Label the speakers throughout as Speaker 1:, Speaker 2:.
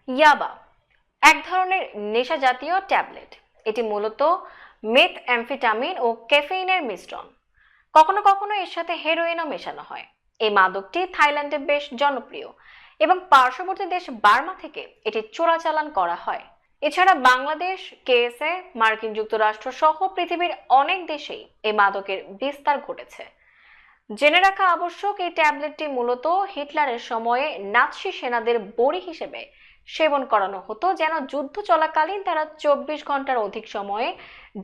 Speaker 1: ইয়াবা এক ধরনের নেশা জাতীয় ট্যাবলেট। এটি মূলত মেথঅ্যামফেটামিন ও ক্যাফেইনের মিশ্রণ। কখনো কখনো এর সাথে হেরোইনও মেশানো হয়। এই মাদকটি থাইল্যান্ডে বেশ জনপ্রিয় এবং পার্শ্ববর্তী দেশ বার্মা থেকে এটি চোরাচালান করা হয়। এছাড়া বাংলাদেশ, কেএসএ, মার্কিন যুক্তরাষ্ট্র সহ পৃথিবীর অনেক দেশেই এই মাদকের বিস্তার ঘটেছে। জেনে রাখা আবশ্যক, এই ট্যাবলেটটি মূলত হিটলারের সময়ে নাৎসি সেনাদের বড়ি হিসেবে সেবন করানো হতো, যেন যুদ্ধ চলাকালীন তারা 24 ঘন্টার অধিক সময়ে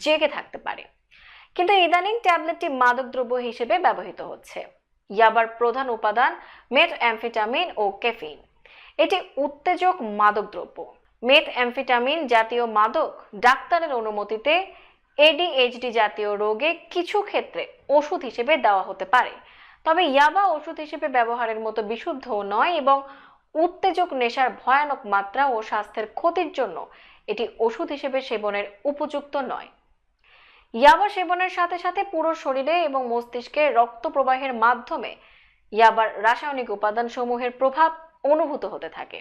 Speaker 1: জেগে থাকতে পারে। কিন্তু ইদানিং ট্যাবলেটটি মাদকদ্রব্য হিসেবে ব্যবহৃত হচ্ছে। ইয়াবার প্রধান উপাদান মেথঅ্যামফেটামিন ও ক্যাফেইন। এটি উত্তেজক মাদকদ্রব্য। মেথঅ্যামফেটামিন জাতীয় মাদক ডাক্তারের অনুমতিতে এডিএইচডি জাতীয় রোগে কিছু ক্ষেত্রে ওষুধ হিসেবে দেওয়া হতে পারে, তবে ইয়াবা ওষুধ হিসেবে ব্যবহারের মতো বিশুদ্ধও নয় এবং উত্তেজক নেশার ভয়ানক মাত্রা ও স্বাস্থ্যের ক্ষতির জন্য এটি ওষুধ হিসেবে সেবনের উপযুক্ত নয়। ইয়াবা সেবনের সাথে সাথে পুরো শরীরে এবং মস্তিষ্কে রক্ত প্রবাহের মাধ্যমে ইয়াবার রাসায়নিক উপাদান সমূহের প্রভাব অনুভূত হতে থাকে।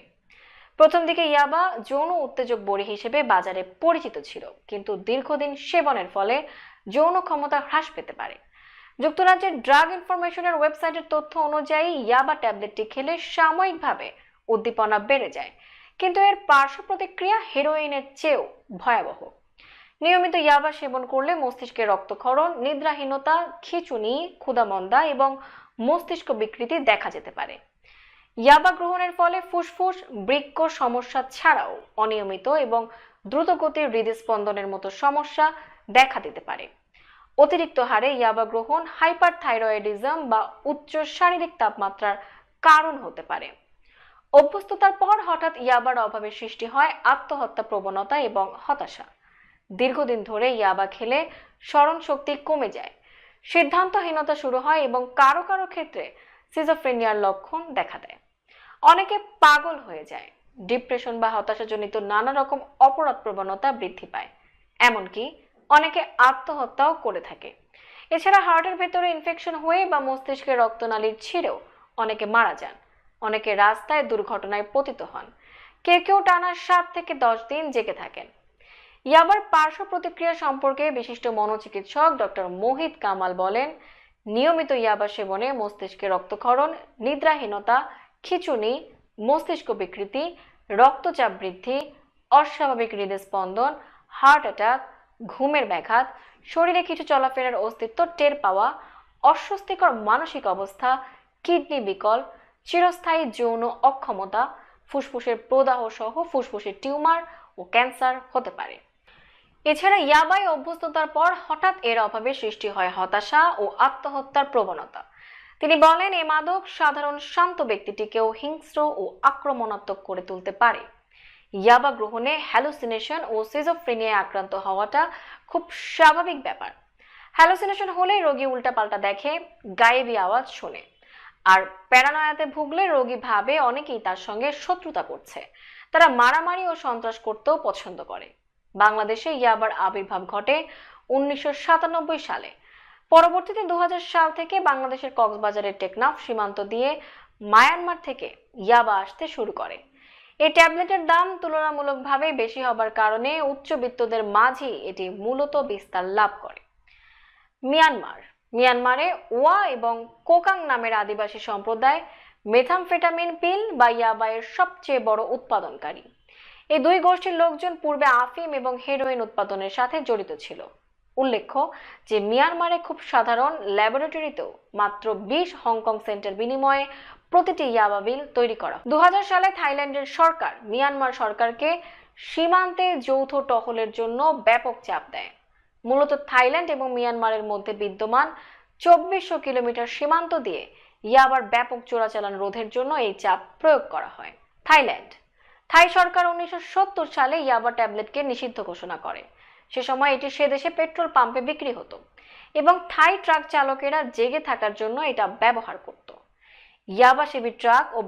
Speaker 1: প্রথম দিকে ইয়াবা যৌন উত্তেজক বড়ি হিসেবে বাজারে পরিচিত ছিল, কিন্তু দীর্ঘদিন সেবনের ফলে যৌন ক্ষমতা হ্রাস পেতে পারে। যুক্তরাজ্যের ড্রাগ ইনফরমেশনের ওয়েবসাইটের তথ্য অনুযায়ী ইয়াবা ট্যাবলেটটি খেলে সাময়িকভাবে উদ্দীপনা বেড়ে যায়, কিন্তু এর পার্শ্ব প্রতিক্রিয়া হেরোইনের চেয়েও ভয়াবহ। নিয়মিত ইয়াবা সেবন করলে মস্তিষ্কে রক্তক্ষরণ, নিদ্রাহীনতা, খিঁচুনি, ক্ষুধামন্দা এবং মস্তিষ্ক বিকৃতি দেখা যেতে পারে। ইয়াবা গ্রহণের ফলে ফুসফুস, বৃক্ক সমস্যা ছাড়াও অনিয়মিত এবং দ্রুতগতির হৃদস্পন্দনের মতো সমস্যা দেখা দিতে পারে। অতিরিক্ত হারে ইয়াবা গ্রহণ হাইপারথাইরয়েডিজম বা উচ্চ শারীরিক তাপমাত্রার কারণ হতে পারে। অভ্যস্ততার পর হঠাৎ ইয়াবার অভাবে সৃষ্টি হয় আত্মহত্যা প্রবণতা এবং হতাশা। দীর্ঘদিন ধরে ইয়াবা খেলে স্মরণ শক্তি কমে যায়, সিদ্ধান্তহীনতা শুরু হয় এবং কারো কারো ক্ষেত্রে সিজোফ্রেনিয়ার লক্ষণ দেখা দেয়। অনেকে পাগল হয়ে যায়, ডিপ্রেশন বা হতাশাজনিত নানা রকম অপরাধ প্রবণতা বৃদ্ধি পায়, এমনকি অনেকে আত্মহত্যাও করে থাকে। এছাড়া হার্টের ভেতরে ইনফেকশন হয়ে বা মস্তিষ্কের রক্তনালীর ছিঁড়েও অনেকে মারা যান। অনেকে রাস্তায় দুর্ঘটনায় পতিত হন। কেউ কেউ টানা 7 থেকে 10 দিন জেগে থাকেন। ইয়াবার পার্শ্ব প্রতিক্রিয়া সম্পর্কে বিশিষ্ট মনোচিকিৎসক ডক্টর মোহিত কামাল বলেন, নিয়মিত ইয়াবা সেবনে মস্তিষ্কে রক্তক্ষরণ, নিদ্রাহীনতা, খিঁচুনি, মস্তিষ্ক বিকৃতি, রক্তচাপ বৃদ্ধি, অস্বাভাবিক হৃদস্পন্দন, হার্ট অ্যাটাক, ঘুমের ব্যাঘাত, শরীরে কিছু চলাফেরার অস্তিত্ব টের পাওয়া, অস্বস্তিকর মানসিক অবস্থা, কিডনি বিকল, চিরস্থায়ী যৌন অক্ষমতা, ফুসফুসের প্রদাহ সহ ফুসফুসের টিউমার ও ক্যান্সার হতে পারে। এছাড়া ইয়াবায় অভ্যস্ততার পর হঠাৎ এর অভাবে সৃষ্টি হয় হতাশা ও আত্মহত্যার প্রবণতা। তিনি বলেন, এ মাদক সাধারণ শান্ত ব্যক্তিটিকেও হিংস্র ও আক্রমণাত্মক করে তুলতে পারে। ইয়াবা গ্রহণে হ্যালুসিনেশন ও সিজোফ্রেনিয়ায় আক্রান্ত হওয়াটা খুব স্বাভাবিক ব্যাপার। হ্যালুসিনেশন হলে রোগী উল্টাপাল্টা দেখে, গায়েবী আওয়াজ শোনে, আর প্যারানয়াতে ভুগলে রোগী ভাবে অনেকেই তার সঙ্গে শত্রুতা করছে। তারা মারামারি ও সন্ত্রাস করতেও পছন্দ করে। বাংলাদেশে ইয়াবার আবির্ভাব ঘটে 1997 সালে। পরবর্তীতে 2000 সাল থেকে বাংলাদেশের কক্সবাজারের টেকনাফ সীমান্ত দিয়ে মায়ানমার থেকে ইয়াবা আসতে শুরু করে। এই ট্যাবলেটের দাম তুলনামূলকভাবে বেশি হবার কারণে উচ্চবিত্তদের মাঝেই এটি মূলত বিস্তার লাভ করে। মিয়ানমারে ওয়া এবং কোকাং নামের আদিবাসী সম্প্রদায় মেথামফেটামিন পিল বা ইয়াবা এর সবচেয়ে বড় উৎপাদনকারী। এই দুই গোষ্ঠীর লোকজন পূর্বে আফিম এবং হেরোইন উৎপাদনের সাথে জড়িত ছিল। উল্লেখ্য যে মিয়ানমারে খুব সাধারণ ল্যাবরেটরিতেও মাত্র 20 হংকং সেন্টের বিনিময়ে প্রতিটি ইয়াবা বিল তৈরি করা। 2000 সালে থাইল্যান্ডের সরকার মিয়ানমার সরকারকে সীমান্তে যৌথ টহলের জন্য ব্যাপক চাপ দেয়। মূলত থাইল্যান্ড এবং মিয়ানমারের মধ্যে বিদ্যমান 2400 কিলোমিটার সীমান্ত দিয়ে ইয়াবার ব্যাপক চোরাচালান রোধের জন্য এই চাপ প্রয়োগ করা হয়। থাই সরকার 1970 সালে ইয়াবা ট্যাবলেটকে নিষিদ্ধ ঘোষণা করে। সে সময় এটি সে দেশে পেট্রোল পাম্পে বিক্রি হতো এবং থাই ট্রাক চালকেরা জেগে থাকার জন্য এটা ব্যবহার করত। ইয়াবা সেবী ট্রাক ও